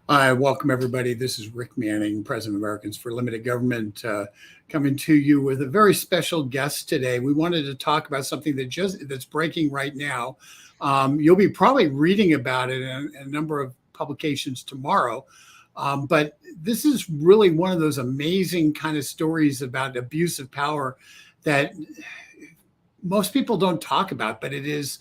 Welcome, everybody. This is Rick Manning, President of Americans for Limited Government, coming to you with a very special guest today. We wanted to talk about something that's breaking right now. You'll be probably reading about it in a number of publications tomorrow. But this is really one of those amazing kind of stories about abuse of power that most people don't talk about, but it is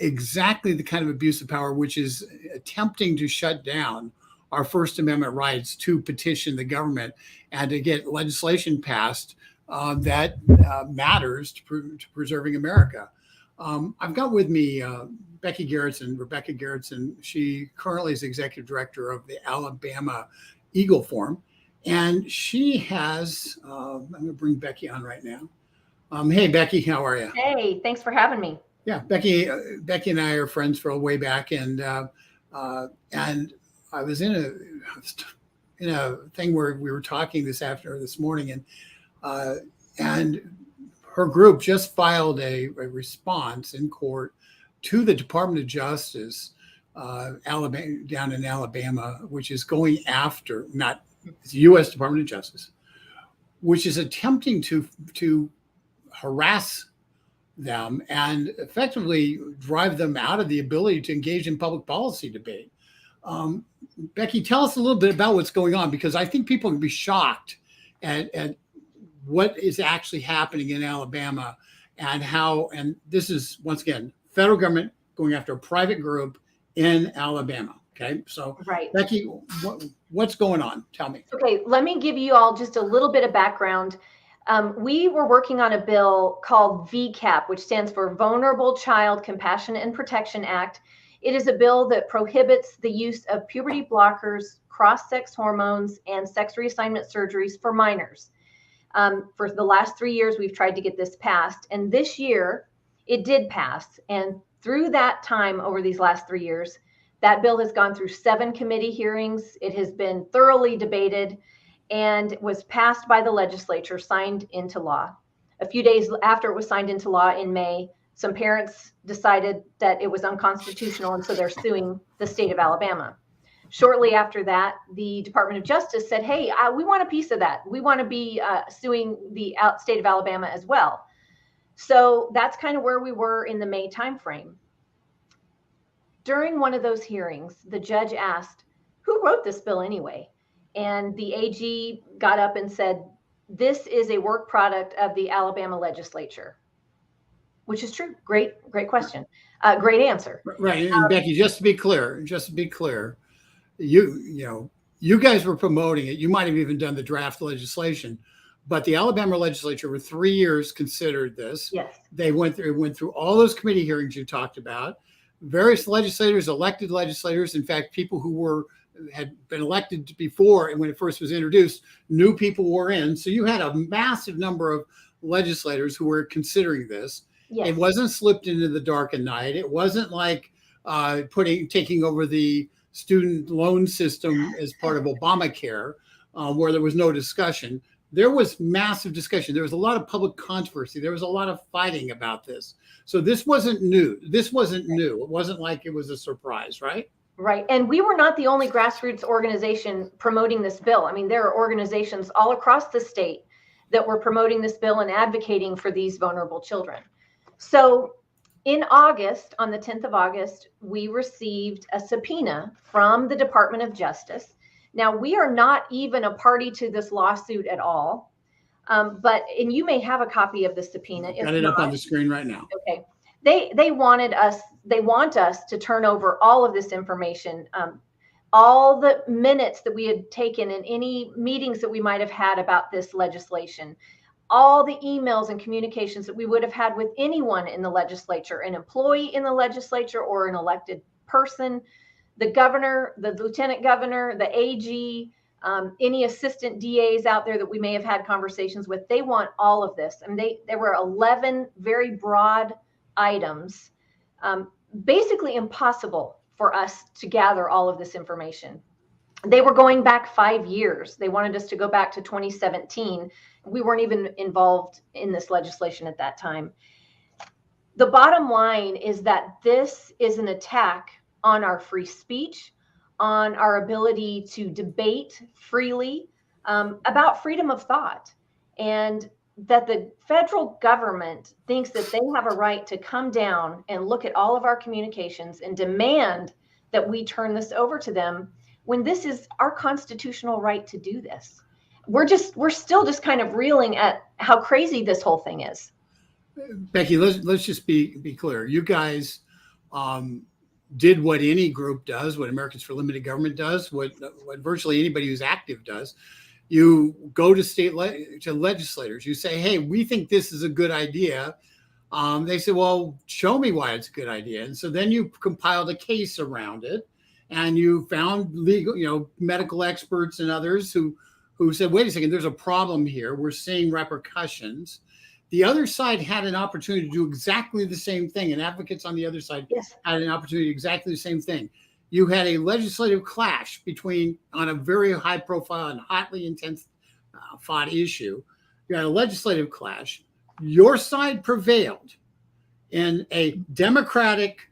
exactly the kind of abuse of power which is attempting to shut down our First Amendment rights to petition the government and to get legislation passed that matters to preserving America. I've got with me Rebecca Garrettson. She currently is executive director of the Alabama Eagle Forum, and she has. I'm going to bring Becky on right now. Hey, Becky, how are you? Hey, thanks for having me. Yeah, Becky and I are friends for a way back, and I was in a thing where we were talking this morning, and her group just filed a response in court to the Department of Justice, Alabama, down in Alabama, which is going after it's the U.S. Department of Justice, which is attempting to harass them and effectively drive them out of the ability to engage in public policy debate. Becky, tell us a little bit about what's going on, because I think people can be shocked at what is actually happening in Alabama and this is, once again, federal government going after a private group in Alabama. Okay, so right. Becky, what's going on? Tell me. Okay, let me give you all just a little bit of background. We were working on a bill called VCAP, which stands for Vulnerable Child Compassion and Protection Act. It is a bill that prohibits the use of puberty blockers, cross-sex hormones, and sex reassignment surgeries for minors. For the last 3 years, we've tried to get this passed, and this year it did pass. And through that time, over these last 3 years, that bill has gone through 7 committee hearings. It has been thoroughly debated and was passed by the legislature, signed into law. A few days after it was signed into law in May, some parents decided that it was unconstitutional, and so they're suing the state of Alabama. Shortly after that, the Department of Justice said, hey, we want a piece of that. We want to be suing the state of Alabama as well. So that's kind of where we were in the May timeframe. During one of those hearings, the judge asked, who wrote this bill anyway? And the AG got up and said, this is a work product of the Alabama legislature, which is true. Great question. Great answer. Right. And Becky, just to be clear, you guys were promoting it. You might have even done the draft legislation, but the Alabama legislature for 3 years considered this. Yes. They went through all those committee hearings you talked about. Various legislators, elected legislators, in fact, people who had been elected before, and when it first was introduced, new people were in. So you had a massive number of legislators who were considering this. Yes. It wasn't slipped into the dark of night. It wasn't like taking over the student loan system as part of Obamacare, where there was no discussion. There was massive discussion. There was a lot of public controversy. There was a lot of fighting about this. So this wasn't new. It wasn't like it was a surprise, right? Right. And we were not the only grassroots organization promoting this bill. I mean, there are organizations all across the state that were promoting this bill and advocating for these vulnerable children. So in August, on the 10th of August, we received a subpoena from the Department of Justice. Now, we are not even a party to this lawsuit at all, and you may have a copy of the subpoena. Got it up on the screen right now. Okay. They want us to turn over all of this information, all the minutes that we had taken in any meetings that we might have had about this legislation, all the emails and communications that we would have had with anyone in the legislature, an employee in the legislature or an elected person, the governor, the lieutenant governor, the AG, any assistant DAs out there that we may have had conversations with. They want all of this. And there were 11 very broad items, basically impossible for us to gather all of this information. They were going back 5 years. They wanted us to go back to 2017. We weren't even involved in this legislation at that time. The bottom line is that this is an attack on our free speech, on our ability to debate freely about freedom of thought, and that the federal government thinks that they have a right to come down and look at all of our communications and demand that we turn this over to them, when this is our constitutional right to do this. We're still just kind of reeling at how crazy this whole thing is. Becky, let's just be clear. You guys did what any group does, what Americans for Limited Government does, what virtually anybody who's active does. You go to to legislators. You say, hey, we think this is a good idea. They say, well, show me why it's a good idea. And so then you compiled a case around it, and you found legal, medical experts and others who said, wait a second, there's a problem here. We're seeing repercussions. The other side had an opportunity to do exactly the same thing, and advocates on the other side had an opportunity to do exactly the same thing. You had a legislative clash on a very high profile and hotly intense fought issue. You had a legislative clash. Your side prevailed in a democratic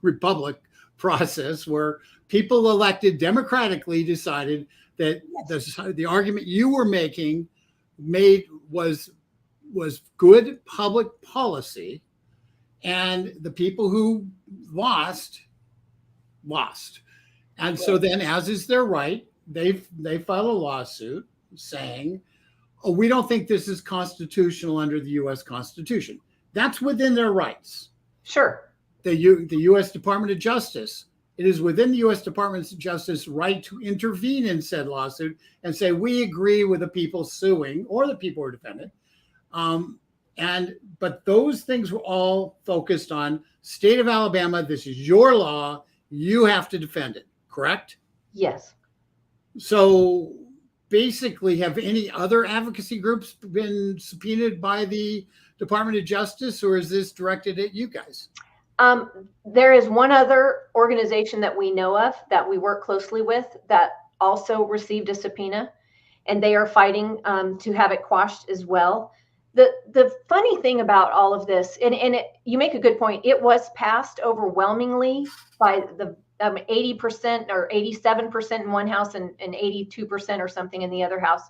republic process where people elected democratically decided that the argument you were making was good public policy, and the people who lost. And so then, as is their right, they file a lawsuit saying, oh, we don't think this is constitutional under the U.S. Constitution. That's within their rights. Sure. The U.S. Department of Justice, it is within the U.S. Department of Justice right to intervene in said lawsuit and say, we agree with the people suing or the people who are defended. But those things were all focused on state of Alabama. This is your law. You have to defend it, correct? Yes. So basically, have any other advocacy groups been subpoenaed by the Department of Justice, or is this directed at you guys? There is one other organization that we know of that we work closely with that also received a subpoena, and they are fighting to have it quashed as well. The funny thing about all of this, you make a good point, it was passed overwhelmingly by the 80% or 87% in one house and 82% or something in the other house.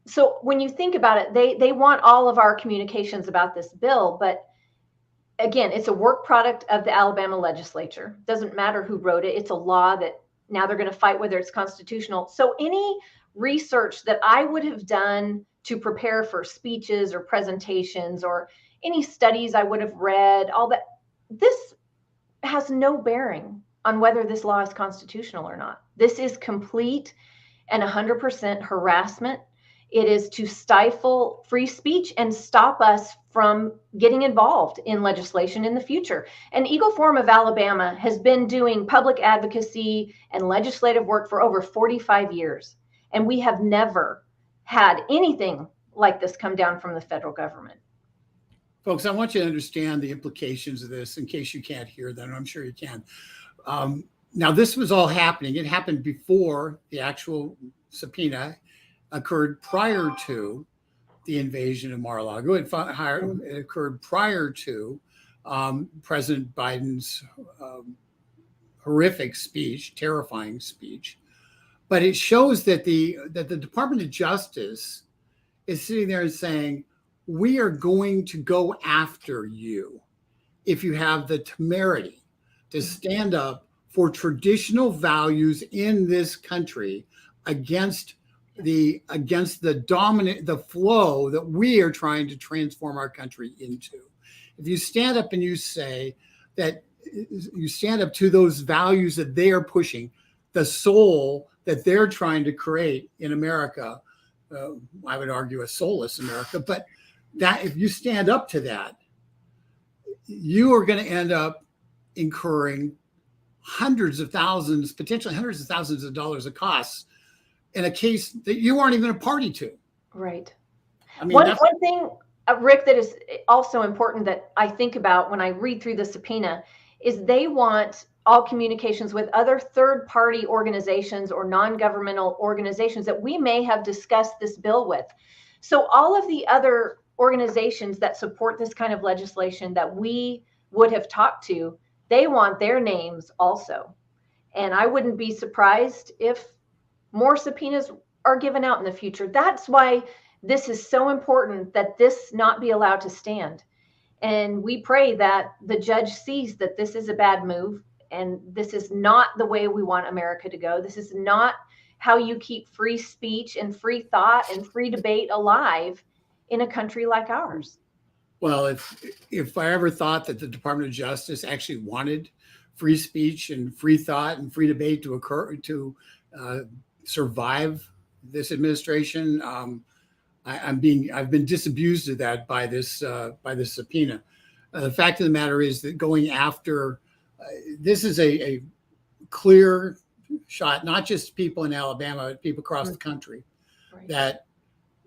So when you think about it, they want all of our communications about this bill, but again, it's a work product of the Alabama legislature. Doesn't matter who wrote it. It's a law that now they're going to fight whether it's constitutional. So any research that I would have done to prepare for speeches or presentations or any studies I would have read, all that, this has no bearing on whether this law is constitutional or not. This is complete and 100% harassment. It is to stifle free speech and stop us from getting involved in legislation in the future. And Eagle Forum of Alabama has been doing public advocacy and legislative work for over 45 years. And we have never had anything like this come down from the federal government. Folks, I want you to understand the implications of this in case you can't hear them. I'm sure you can. Now, this was all happening. It happened before the actual subpoena occurred, prior to the invasion of Mar-a-Lago. It occurred prior to President Biden's horrific speech, terrifying speech. But it shows that the Department of Justice is sitting there and saying, we are going to go after you if you have the temerity to stand up for traditional values in this country against the flow that we are trying to transform our country into. If you stand up and you say that you stand up to those values that they are pushing, the soul that they're trying to create in America, I would argue a soulless America, but that if you stand up to that, you are going to end up incurring hundreds of thousands, potentially hundreds of thousands of dollars of costs in a case that you aren't even a party to. Right. I mean, one thing, Rick, that is also important that I think about when I read through the subpoena is they want all communications with other third-party organizations or non-governmental organizations that we may have discussed this bill with. So all of the other organizations that support this kind of legislation that we would have talked to, they want their names also. And I wouldn't be surprised if more subpoenas are given out in the future. That's why this is so important, that this not be allowed to stand. And we pray that the judge sees that this is a bad move, and this is not the way we want America to go. This is not how you keep free speech and free thought and free debate alive in a country like ours. Well, if I ever thought that the Department of Justice actually wanted free speech and free thought and free debate to occur, to survive this administration, I've been disabused of that by this subpoena. The fact of the matter is that going after this is a clear shot, not just people in Alabama, but people across the country. Right. That,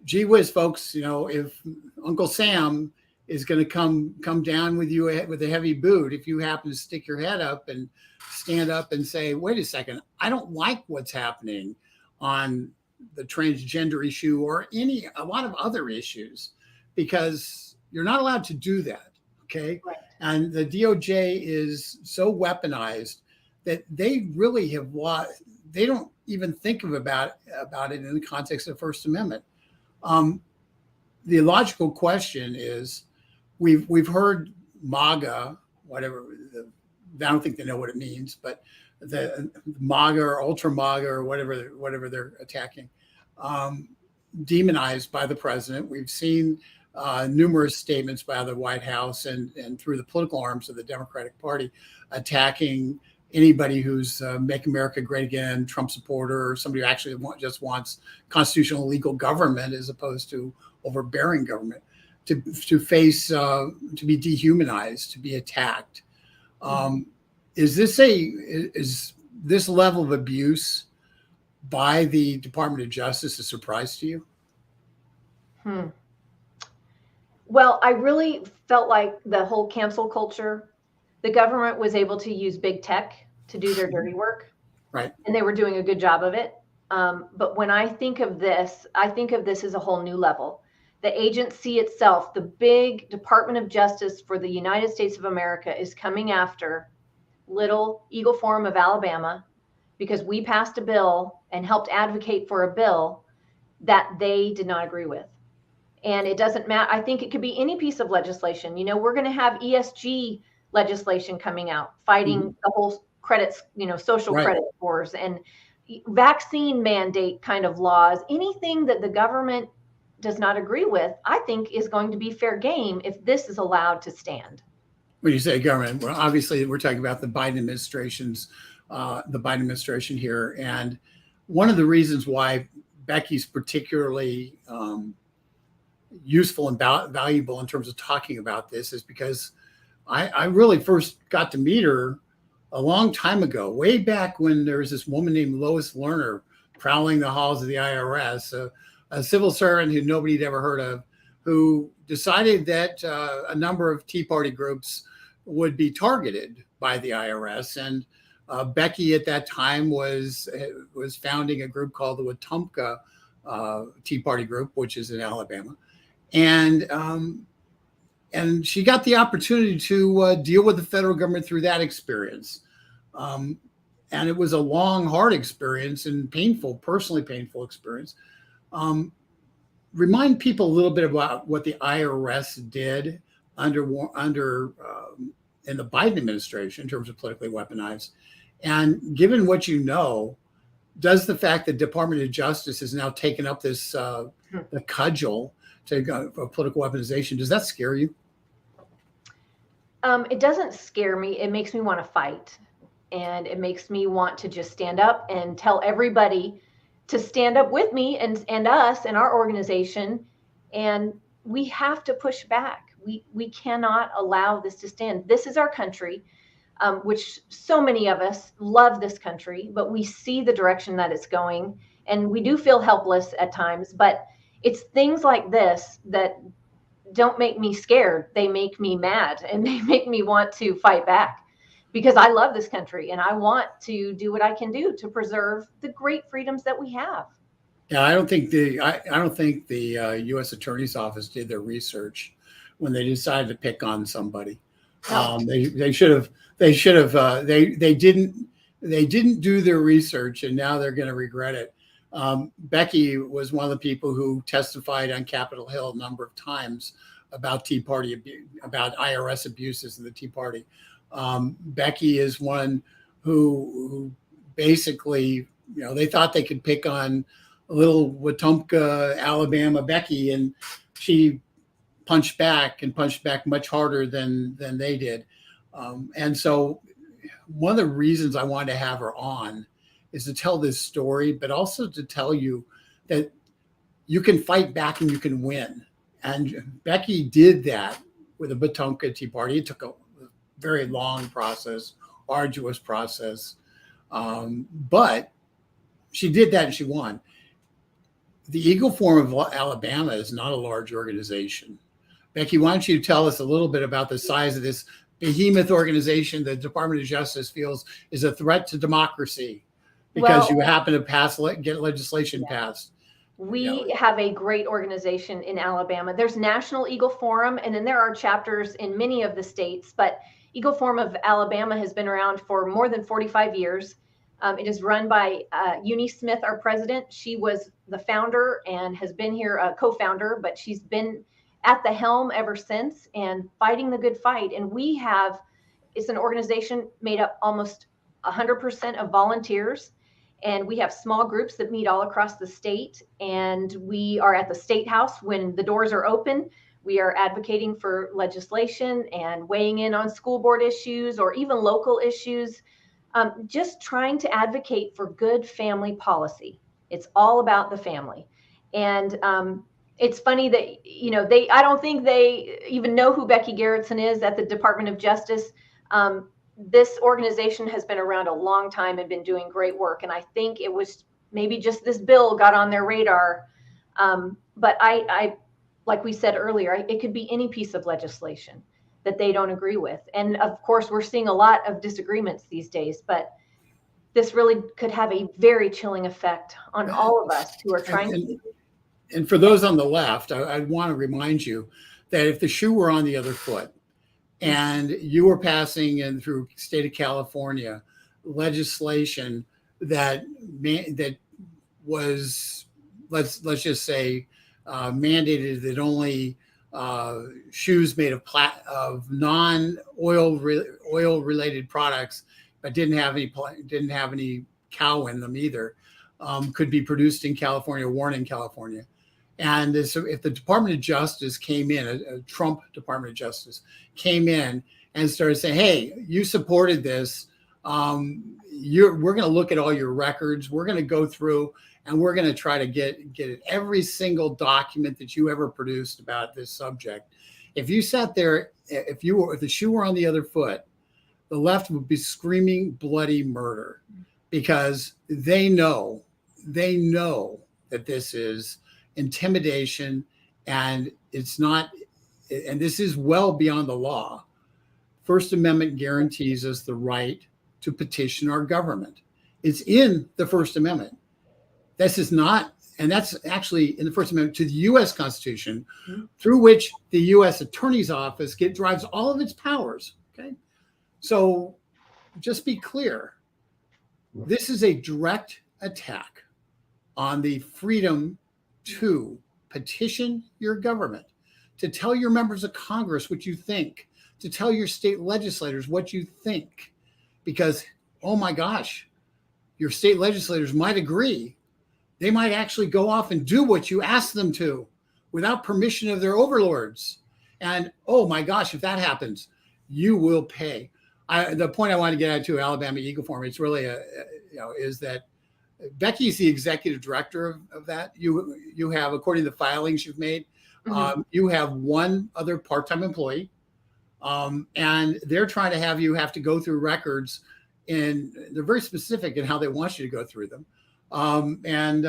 gee whiz, folks, if Uncle Sam is going to come down with you with a heavy boot, if you happen to stick your head up and stand up and say, wait a second, I don't like what's happening on the transgender issue or a lot of other issues, because you're not allowed to do that. Okay. Right. And the DOJ is so weaponized that they really have lost. They don't even think about it in the context of the First Amendment. The logical question is, we've heard MAGA, whatever. I don't think they know what it means, but the MAGA or ultra MAGA or whatever they're attacking, demonized by the president. We've seen numerous statements by the White House and through the political arms of the Democratic Party attacking anybody who's Make America Great Again, Trump supporter, or somebody who actually just wants constitutional legal government as opposed to overbearing government, to face, to be dehumanized, to be attacked. Is this level of abuse by the Department of Justice a surprise to you? Well, I really felt like the whole cancel culture, the government was able to use big tech to do their dirty work. Right. And they were doing a good job of it. But when I think of this as a whole new level. The agency itself, the big Department of Justice for the United States of America, is coming after little Eagle Forum of Alabama because we passed a bill and helped advocate for a bill that they did not agree with. And it doesn't matter. I think it could be any piece of legislation. We're going to have ESG legislation coming out, fighting the whole credits, social credit scores and vaccine mandate kind of laws. Anything that the government does not agree with, I think is going to be fair game if this is allowed to stand. When you say government, well, obviously we're talking about the Biden administration here. And one of the reasons why Becky's particularly useful and valuable in terms of talking about this is because I really first got to meet her a long time ago, way back when there was this woman named Lois Lerner prowling the halls of the IRS, a civil servant who nobody had ever heard of, who decided that a number of Tea Party groups would be targeted by the IRS. And Becky at that time was founding a group called the Wetumpka Tea Party group, which is in Alabama. And she got the opportunity to deal with the federal government through that experience. And it was a long, hard experience and personally painful experience. Remind people a little bit about what the IRS did in the Biden administration in terms of politically weaponized. And given what you know, does the fact that Department of Justice has now taken up this the cudgel for political weaponization, does that scare you? It doesn't scare me. It makes me want to fight. And it makes me want to just stand up and tell everybody to stand up with me and us and our organization. And we have to push back. We cannot allow this to stand. This is our country, which so many of us love this country, but we see the direction that it's going. And we do feel helpless at times, but it's things like this that don't make me scared. They make me mad and they make me want to fight back. Because I love this country and I want to do what I can do to preserve the great freedoms that we have. Yeah, I don't think the U.S. Attorney's Office did their research when they decided to pick on somebody. No. They should have they should have. They didn't. They didn't do their research, and now they're going to regret it. Becky was one of the people who testified on Capitol Hill a number of times about Tea Party abuse, about IRS abuses in the Tea Party. Becky is one who basically, they thought they could pick on little Wetumpka, Alabama Becky, and she punched back much harder than they did. And so one of the reasons I wanted to have her on is to tell this story, but also to tell you that you can fight back and you can win. And Becky did that with the Wetumpka Tea Party. It took a very long process, arduous process, but she did that and she won. The Eagle Forum of Alabama is not a large organization. Becky, why don't you tell us a little bit about the size of this behemoth organization the Department of Justice feels is a threat to democracy because you happen to get legislation passed. We have a great organization in Alabama. There's National Eagle Forum, and then there are chapters in many of the states, but Eagle Forum of Alabama has been around for more than 45 years. It is run by Uni Smith, our president. She was the founder and has been here, a co-founder, but she's been at the helm ever since and fighting the good fight. And it's an organization made up almost 100% of volunteers. And we have small groups that meet all across the state. And we are at the State House when the doors are open. We are advocating for legislation and weighing in on school board issues or even local issues. Just trying to advocate for good family policy. It's all about the family. And it's funny that, I don't think they even know who Becky Garrettson is at the Department of Justice. This organization has been around a long time and been doing great work. And I think it was maybe just this bill got on their radar. But I, like we said earlier, it could be any piece of legislation that they don't agree with. And of course, we're seeing a lot of disagreements these days, but this really could have a very chilling effect on all of us who are trying to. And for those on the left, I want to remind you that if the shoe were on the other foot and you were passing in through state of California legislation that was, let's just say, mandated that only shoes made of non-oil related products, but didn't have any cow in them either, could be produced in California, worn in California. And so if the Department of Justice came in, a Trump Department of Justice came in and started saying, hey, you supported this, we're going to look at all your records, we're going to go through and we're going to try to get every single document that you ever produced about this subject. If you sat there, if the shoe were on the other foot, the left would be screaming bloody murder because they know that this is intimidation and it's not, and this is well beyond the law. First Amendment guarantees us the right to petition our government. It's in the First Amendment. This is not, and that's actually in the First Amendment to the U.S. Constitution, through which the U.S. Attorney's Office drives all of its powers. Okay, so just be clear. This is a direct attack on the freedom to petition your government, to tell your members of Congress what you think, to tell your state legislators what you think, because, oh my gosh, your state legislators might agree. They might actually go off and do what you ask them to without permission of their overlords. And oh my gosh, if that happens, you will pay. The point I want to get at to Alabama Eagle Forum, it's really is that Becky's the executive director of that. You have, according to the filings you've made, you have one other part-time employee, and they're trying to have you have to go through records, and they're very specific in how they want you to go through them. And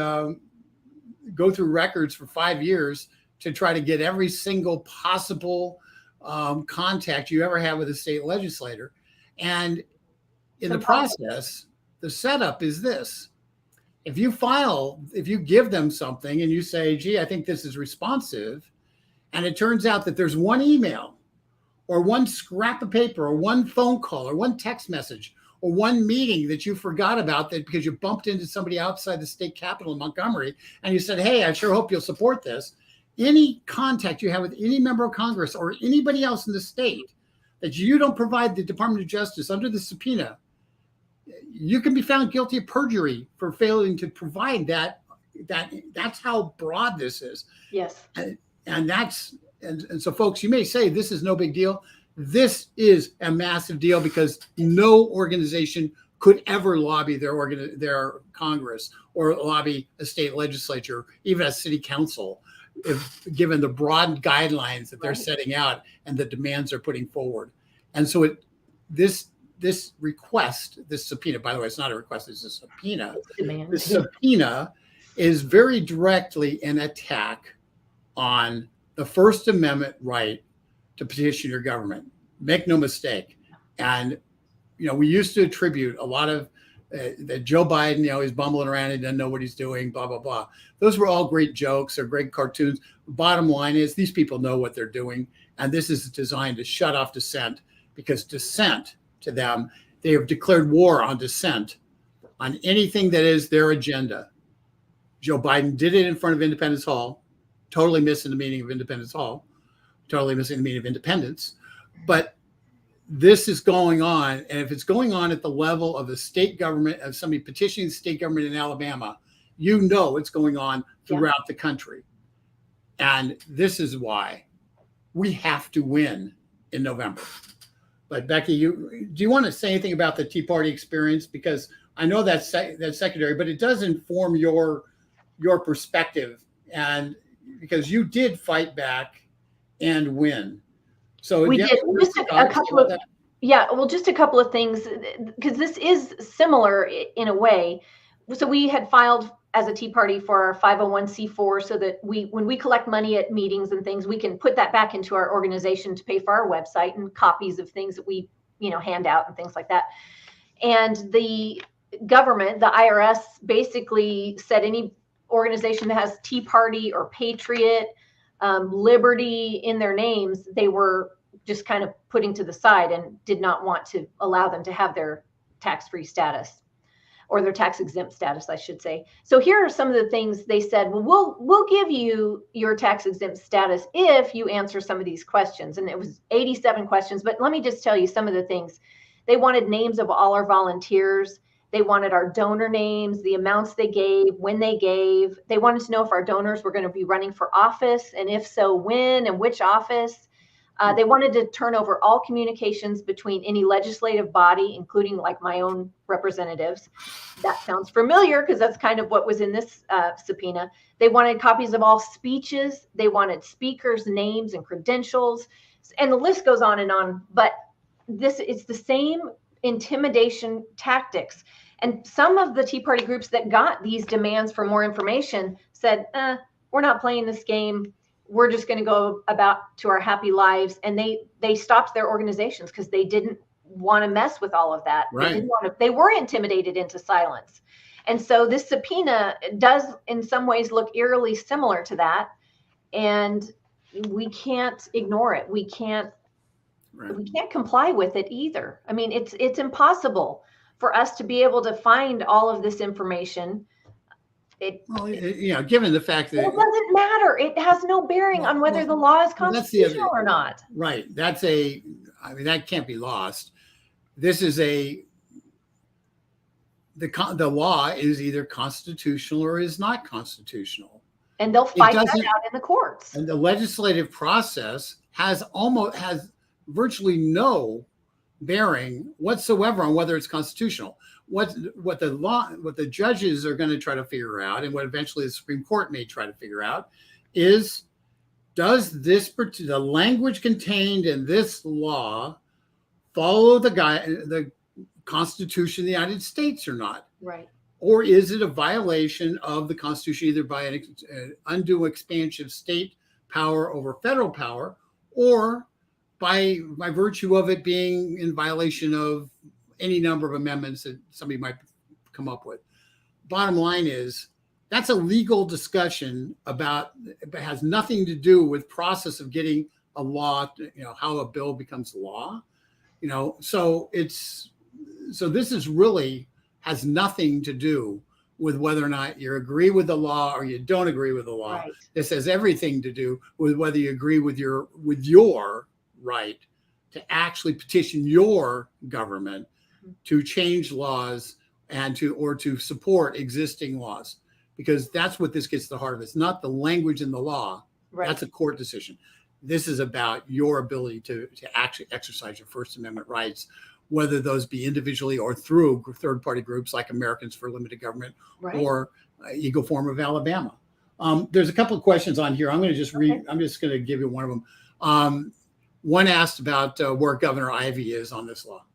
go through records for 5 years to try to get every single possible contact you ever have with a state legislator. And in the process, the setup is this. If you give them something and you say, gee, I think this is responsive, and it turns out that there's one email or one scrap of paper or one phone call or one text message or one meeting that you forgot about that because you bumped into somebody outside the state capitol in Montgomery and you said, hey, I sure hope you'll support this. Any contact you have with any member of Congress or anybody else in the state that you don't provide the Department of Justice under the subpoena, you can be found guilty of perjury for failing to provide that. That's how broad this is. Yes. And so folks, you may say this is no big deal. This is a massive deal because no organization could ever lobby their Congress or lobby a state legislature, even a city council, if given the broad guidelines that they're setting out and the demands they're putting forward. And so this request, this subpoena, by the way, it's not a request, it's a subpoena. The subpoena is very directly an attack on the First Amendment right to petition your government. Make no mistake. And, we used to attribute a lot of that Joe Biden, he's bumbling around and doesn't know what he's doing, blah, blah, blah. Those were all great jokes or great cartoons. Bottom line is these people know what they're doing. And this is designed to shut off dissent because dissent to them, they have declared war on dissent on anything that is their agenda. Joe Biden did it in front of Independence Hall, totally missing the meaning of Independence Hall, totally missing the meaning of independence. But this is going on. And if it's going on at the level of the state government, of somebody petitioning the state government in Alabama, it's going on throughout the country. And this is why we have to win in November. But Becky, do you want to say anything about the Tea Party experience? Because I know that's secondary, but it does inform your perspective. And because you did fight back and win. So we did just a couple of just a couple of things, because this is similar in a way. So we had filed as a Tea Party for our 501c4 so that when we collect money at meetings and things, we can put that back into our organization to pay for our website and copies of things that we hand out and things like that. And the government, the IRS, basically said any organization that has Tea Party or Patriot, Liberty in their names, they were just kind of putting to the side and did not want to allow them to have their tax-free status, or their tax-exempt status, I should say. So here are some of the things they said. Well, we'll give you your tax-exempt status if you answer some of these questions. And it was 87 questions, but let me just tell you some of the things. They wanted names of all our volunteers. They wanted our donor names, the amounts they gave, when they gave. They wanted to know if our donors were going to be running for office, and if so, when and which office. They wanted to turn over all communications between any legislative body, including like my own representatives. That sounds familiar because that's kind of what was in this subpoena. They wanted copies of all speeches. They wanted speakers' names and credentials, and the list goes on and on. But it's the same intimidation tactics. And some of the Tea Party groups that got these demands for more information said, we're not playing this game. We're just going to go about to our happy lives. And they stopped their organizations because they didn't want to mess with all of that. Right. They were intimidated into silence. And so this subpoena does in some ways look eerily similar to that. And we can't ignore it. We can't comply with it either. I mean, it's impossible for us to be able to find all of this information. Given the fact that it doesn't matter, it has no bearing on whether the law is constitutional or not. Right. That can't be lost. This is the law is either constitutional or is not constitutional. And they'll fight that out in the courts. And the legislative process has virtually no bearing whatsoever on whether it's constitutional. What the judges are going to try to figure out, and what eventually the Supreme Court may try to figure out, is does the language contained in this law follow the Constitution of the United States or not? Right. Or is it a violation of the Constitution, either by an undue expansion of state power over federal power, or by virtue of it being in violation of any number of amendments that somebody might come up with? Bottom line is that's a legal discussion it has nothing to do with process of getting a law, how a bill becomes law, so this is really has nothing to do with whether or not you agree with the law or you don't agree with the law. Right. This has everything to do with whether you agree with your right to actually petition your government to change laws and to support existing laws, because that's what this gets to the heart of. It's not the language in the law. Right. That's a court decision. This is about your ability to actually exercise your First Amendment rights, whether those be individually or through third-party groups like Americans for Limited Government, right, or Eagle Forum of Alabama. There's a couple of questions on here. I'm going to just read. Okay. I'm just going to give you one of them. One asked about where Governor Ivey is on this law.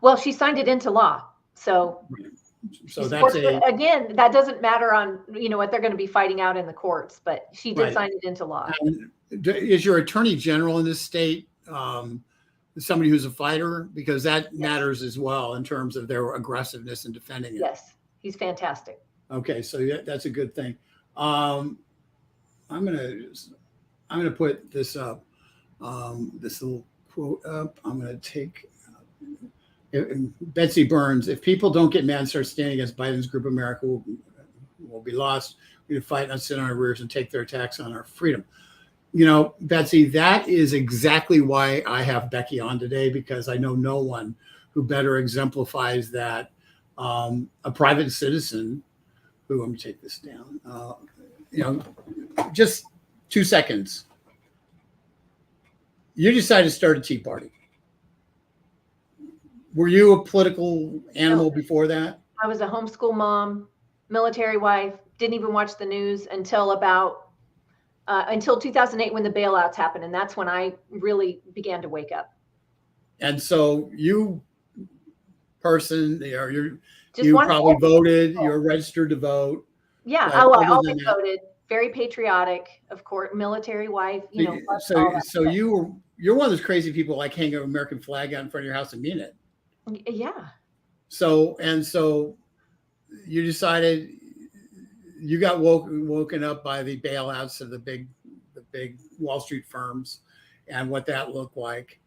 Well, she signed it into law, so. So that's again, that doesn't matter on what they're going to be fighting out in the courts, but she did sign it into law. Is your attorney general in this state somebody who's a fighter? Because that matters as well in terms of their aggressiveness in defending it. Yes, he's fantastic. Okay, so that's a good thing. I'm gonna put this up, this little quote up. I'm gonna take Betsy Burns. If people don't get mad and start standing against Biden's group, America will be lost. We need to fight, not sit on our rears and take their attacks on our freedom. Betsy, that is exactly why I have Becky on today, because I know no one who better exemplifies that. A private citizen who, let me take this down, just 2 seconds. You decided to start a Tea Party. Were you a political animal before that? I was a homeschool mom, military wife, didn't even watch the news until 2008 when the bailouts happened. And that's when I really began to wake up. And so you probably voted, you're registered to vote. Yeah, I always voted. Very patriotic, of course, military wife, So you're one of those crazy people like hang an American flag out in front of your house and mean it. Yeah. So you decided you got woken up by the bailouts of the big Wall Street firms and what that looked like,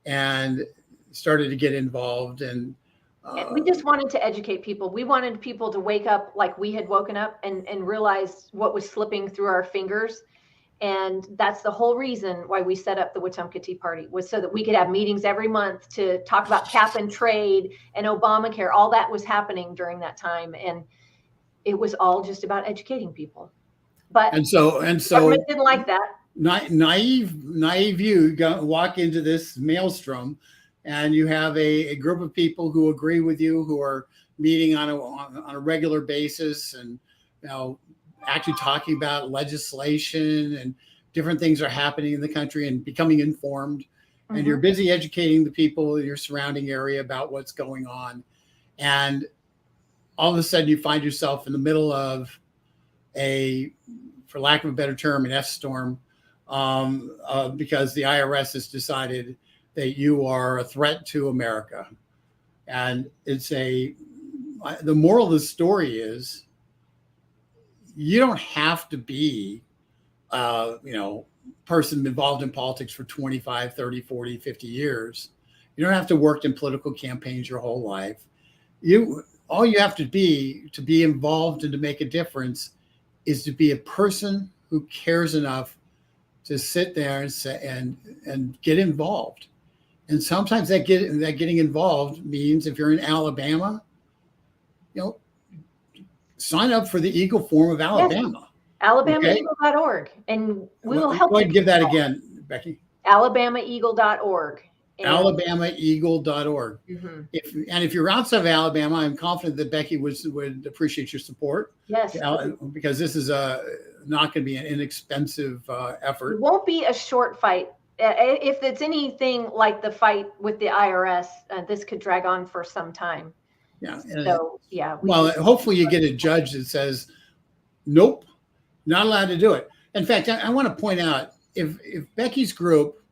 and started to get involved. And we just wanted to educate people. We wanted people to wake up like we had woken up and realize what was slipping through our fingers. And that's the whole reason why we set up the Wetumpka Tea Party, was so that we could have meetings every month to talk about cap and trade and Obamacare. All that was happening during that time. And it was all just about educating people. But government didn't like that. Naive you walk into this maelstrom, and you have a group of people who agree with you, who are meeting on a regular basis, and actually talking about legislation and different things are happening in the country and becoming informed. Mm-hmm. And you're busy educating the people in your surrounding area about what's going on. And all of a sudden you find yourself in the middle of for lack of a better term, an F-storm, because the IRS has decided that you are a threat to America. And the moral of the story is, you don't have to be person involved in politics for 25, 30, 40, 50 years. You don't have to work in political campaigns your whole life. All you have to be involved and to make a difference is to be a person who cares enough to sit there and say and get involved. And sometimes that getting involved means, if you're in Alabama, sign up for the Eagle Forum of Alabama. Yes. AlabamaEagle.org. And we will help. Go ahead and give that again, Becky. AlabamaEagle.org. AlabamaEagle.org. Mm-hmm. If you're outside of Alabama, I'm confident that Becky would appreciate your support. Yes. Because this is not going to be an inexpensive effort. It won't be a short fight. If it's anything like the fight with the IRS, this could drag on for some time. Yeah. So, yeah. Hopefully you get a judge that says, nope, not allowed to do it. In fact, I want to point out, if Becky's group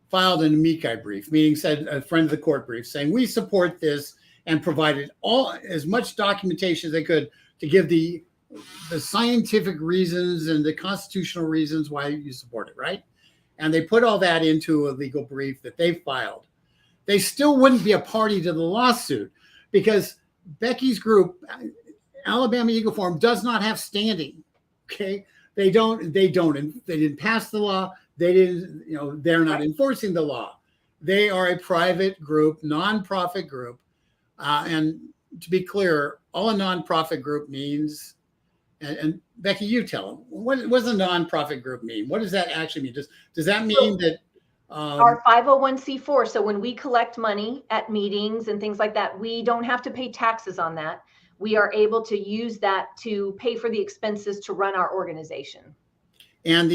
filed an amici brief, meaning said a friend of the court brief, saying we support this, and provided as much documentation as they could to give the scientific reasons and the constitutional reasons why you support it, right? and they put all that into a legal brief that they filed, they still wouldn't be a party to the lawsuit because Becky's group, Alabama Eagle Forum, does not have standing. Okay, they didn't pass the law. They didn't, they're not enforcing the law. They are a private group, nonprofit group, and to be clear, all a nonprofit group means, and Becky, you tell them, what does a nonprofit group mean? What does that actually mean? Does that mean that our 501c4? So when we collect money at meetings and things like that, we don't have to pay taxes on that. We are able to use that to pay for the expenses to run our organization. And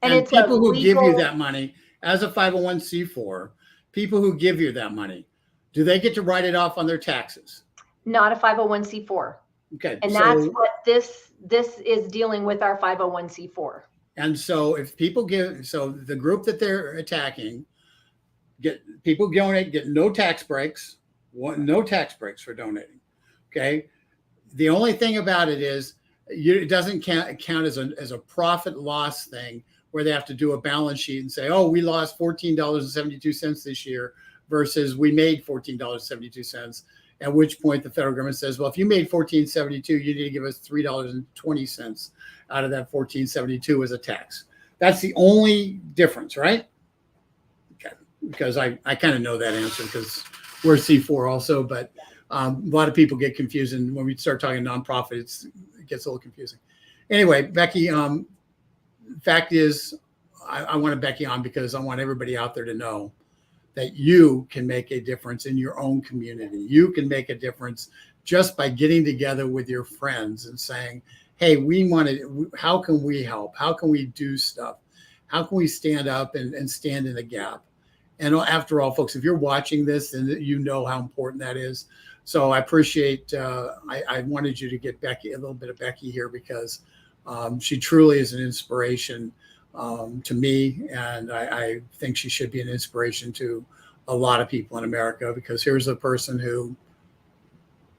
it's people who give you that money as a 501c4, people who give you that money, do they get to write it off on their taxes? Not a 501c4. Okay. And that's what this is dealing with, our 501c4. And so if people the group that they're attacking, people donate, get no tax breaks, no tax breaks for donating. Okay. The only thing about it is it doesn't count as a profit loss thing where they have to do a balance sheet and say, oh, we lost $14.72 this year versus we made $14.72. At which point the federal government says, well, if you made $14.72, you need to give us $3.20 out of that $14.72 as a tax. That's the only difference, right? Okay. Because I kind of know that answer because we're C4 also, but a lot of people get confused. And when we start talking nonprofit, it gets a little confusing. Anyway, Becky, fact is, I wanted Becky on because I want everybody out there to know that you can make a difference in your own community. You can make a difference just by getting together with your friends and saying, hey, how can we help? How can we do stuff? How can we stand up and stand in the gap? And after all, folks, if you're watching this, then you know how important that is. So I appreciate, I wanted you to get Becky, a little bit of Becky here because she truly is an inspiration to me. And I think she should be an inspiration to a lot of people in America because here's a person who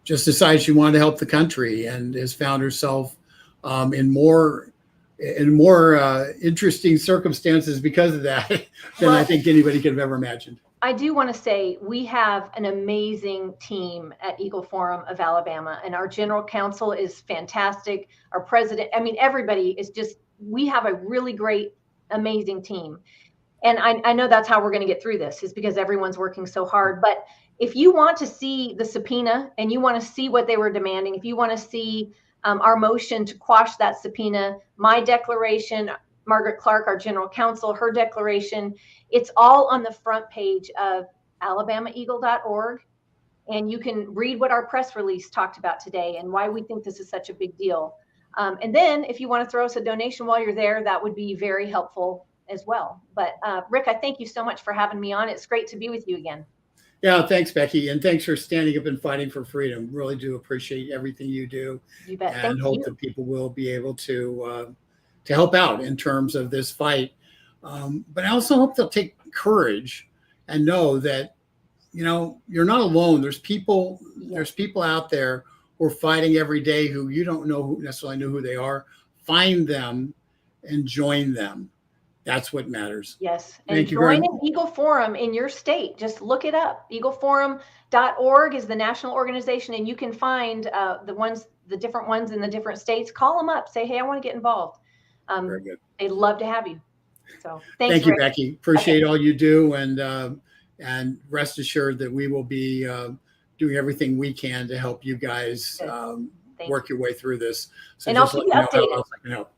just decided she wanted to help the country and has found herself in more interesting circumstances because of that than I think anybody could have ever imagined. I do want to say we have an amazing team at Eagle Forum of Alabama, and our general counsel is fantastic. Our president, everybody is just, we have a really great, amazing team. And I know that's how we're going to get through this, is because everyone's working so hard. But if you want to see the subpoena and you want to see what they were demanding, if you want to see our motion to quash that subpoena, my declaration, Margaret Clark, our general counsel, her declaration, it's all on the front page of alabamaeagle.org. And you can read what our press release talked about today and why we think this is such a big deal. And then if you want to throw us a donation while you're there, that would be very helpful as well. But Rick, I thank you so much for having me on. It's great to be with you again. Yeah, thanks, Becky. And thanks for standing up and fighting for freedom. Really do appreciate everything you do. You bet. And hope that people will be able to help out in terms of this fight. But I also hope they'll take courage and know that, you're not alone. There's people out there who are fighting every day who you don't necessarily know who they are. Find them and join them. That's what matters. Yes. And join an Eagle Forum in your state. Just look it up. EagleForum.org is the national organization, and you can find the different ones in the different states. Call them up. Say, hey, I want to get involved. Very good. They'd love to have you. So thank you, Becky. Appreciate all you do, and rest assured that we will be doing everything we can to help you guys work your way through this. So and I'll keep you updated. How else I can help.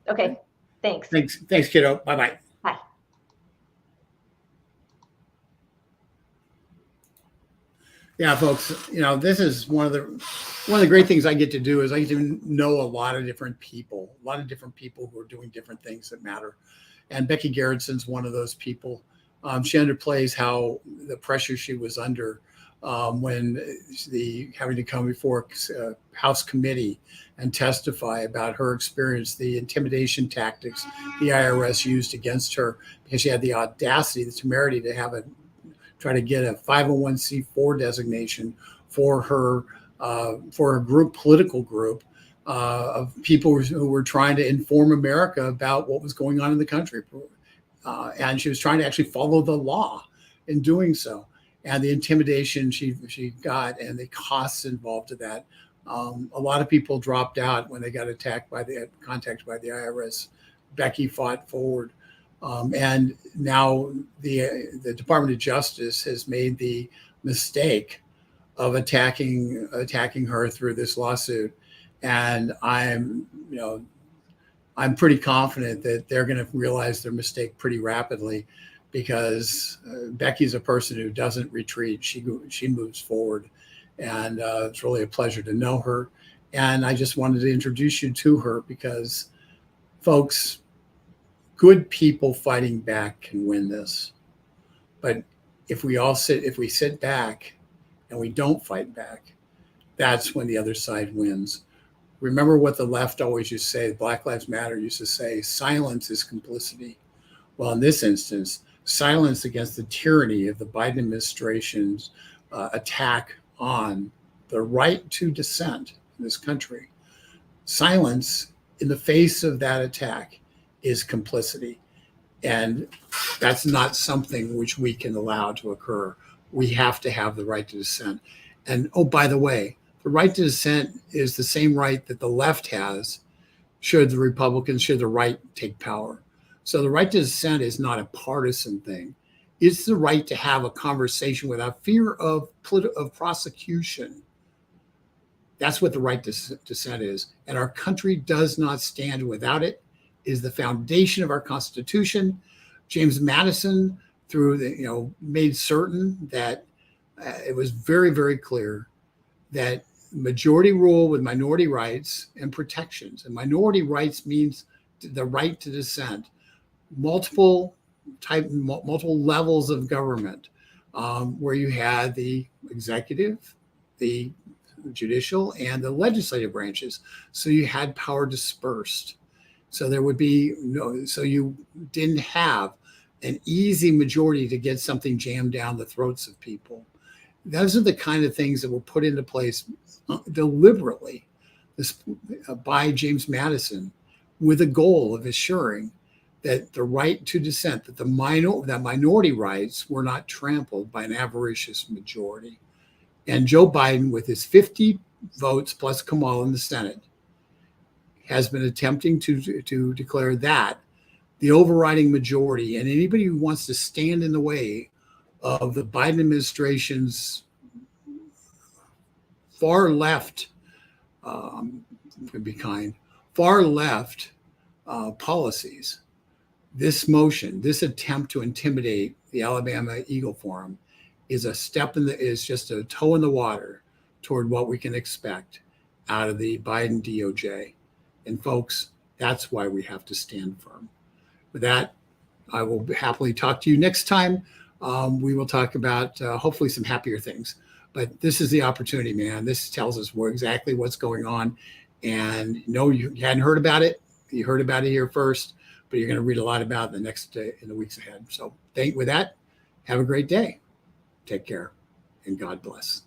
Okay. Thanks. Thanks, kiddo. Bye-bye. Bye. Yeah, folks, this is one of the great things I get to do is I get to know a lot of different people who are doing different things that matter. And Becky Garrettson's one of those people. She underplays how the pressure she was under when having to come before House committee and testify about her experience, the intimidation tactics the IRS used against her because she had the audacity, the temerity to try to get a 501c4 designation for her political group of people who were trying to inform America about what was going on in the country. And she was trying to actually follow the law in doing so. And the intimidation she got and the costs involved to that. A lot of people dropped out when they got contacted by the IRS. Becky fought forward. And now the Department of Justice has made the mistake of attacking her through this lawsuit. And I'm pretty confident that they're going to realize their mistake pretty rapidly, because Becky's a person who doesn't retreat. She moves forward, and it's really a pleasure to know her. And I just wanted to introduce you to her because, folks, good people fighting back can win this. But if we sit back and we don't fight back, that's when the other side wins. Remember what the left always used to say, Black Lives Matter used to say, silence is complicity. Well, in this instance, silence against the tyranny of the Biden administration's attack on the right to dissent in this country. Silence in the face of that attack is complicity. And that's not something which we can allow to occur. We have to have the right to dissent. And oh, by the way, the right to dissent is the same right that the left has should the right take power. So the right to dissent is not a partisan thing. It's the right to have a conversation without fear of prosecution. That's what the right to dissent is. And our country does not stand without it. It is the foundation of our Constitution. James Madison, made certain that it was very, very clear that majority rule with minority rights and protections. And minority rights means the right to dissent. Multiple levels of government, where you had the executive, the judicial, and the legislative branches. So you had power dispersed. So there would be so you didn't have an easy majority to get something jammed down the throats of people. Those are the kind of things that were put into place deliberately by James Madison, with a goal of assuring that the right to dissent, that that minority rights were not trampled by an avaricious majority. And Joe Biden, with his 50 votes plus Kamala in the Senate, has been attempting to declare that the overriding majority, and anybody who wants to stand in the way of the Biden administration's far left, to be kind, far left policies. This motion, this attempt to intimidate the Alabama Eagle Forum, is just a toe in the water toward what we can expect out of the Biden DOJ. And folks, that's why we have to stand firm. With that, I will happily talk to you next time. We will talk about hopefully some happier things. But this is the opportunity, man. This tells us exactly what's going on. And you hadn't heard about it. You heard about it here first, but you're going to read a lot about it in the weeks ahead. So with that, have a great day. Take care, and God bless.